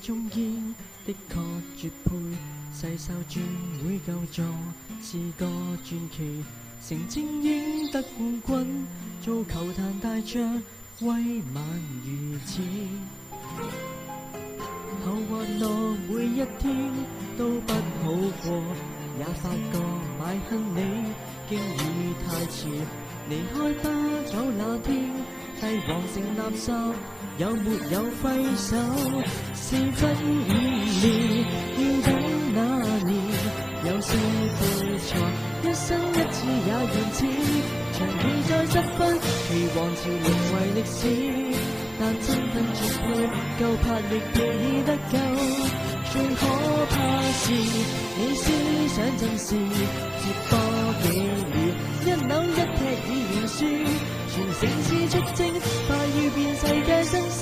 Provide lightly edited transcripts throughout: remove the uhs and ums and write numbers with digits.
中煙的確絕配，細手轉會救助，是個傳奇。成精英得冠軍，做球壇大將，威猛如此。後或樂每一天都不好過，也發覺買恨你經已太遲。離開巴九那天，帝王城垃圾有沒有揮手？4分5秒，要等那年，有些配才一生一次也如此。長期再失分，其王朝淪為歷史。但真分絕配，夠魄力亦已得救。最可怕是你思想正是接波幾秒，一扭一踢已然輸。全城市出征，快要變世界新星。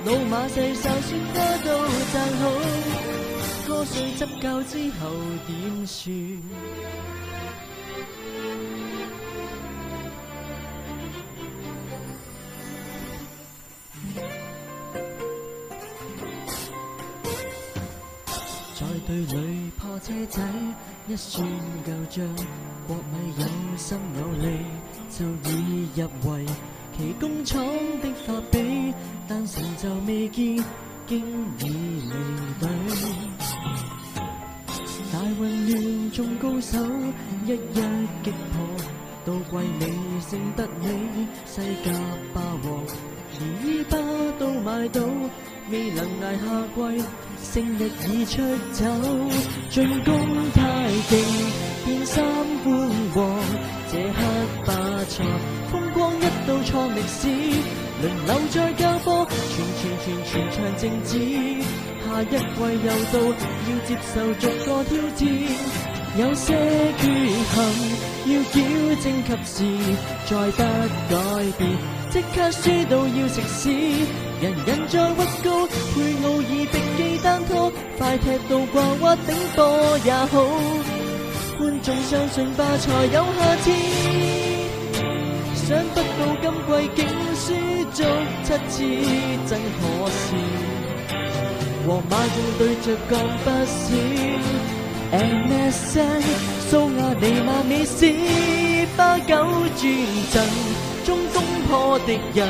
老馬細哨宣花都讚好，歌碎執教之後點算？在隊裏破車仔，一算舊賬，國米有心有力就已入圍。其工廠的發比，但成就未見，經已離隊。大混亂眾高手一一擊破，到季尾勝得你西甲霸王，連伊巴都買到，未能捱下季，勝日已出走。進攻太勁，變三冠王，這刻巴塞風光一度創歷史，輪流再交波，全場靜止。下一季又到，要接受逐個挑戰，有些缺陷要矯正及時，再不改變，即刻輸到要食屎。人人在屈高，佩奧爾迪基單拖，快踢到掛屈頂波也好，觀眾相信巴塞有下次。想不到今季竟輸足7次，真可笑。皇馬仲對着鋼不少 MSN 蘇亞尼亞美斯巴九轉陣，中攻破敵人，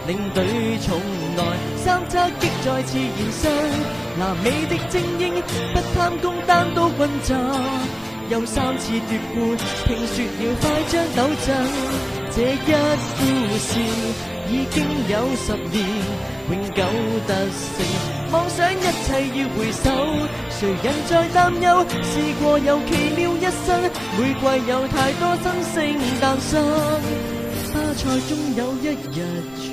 領隊重來三叉戟再次現身。南美的精英不貪功，單刀轟炸，有3次奪冠，聽說了快將抖震。這一故事已經有10年，永久得勝，妄想一切要回首，誰人在擔憂？試過有奇妙一生，每季有太多新星誕生，巴塞終有一日全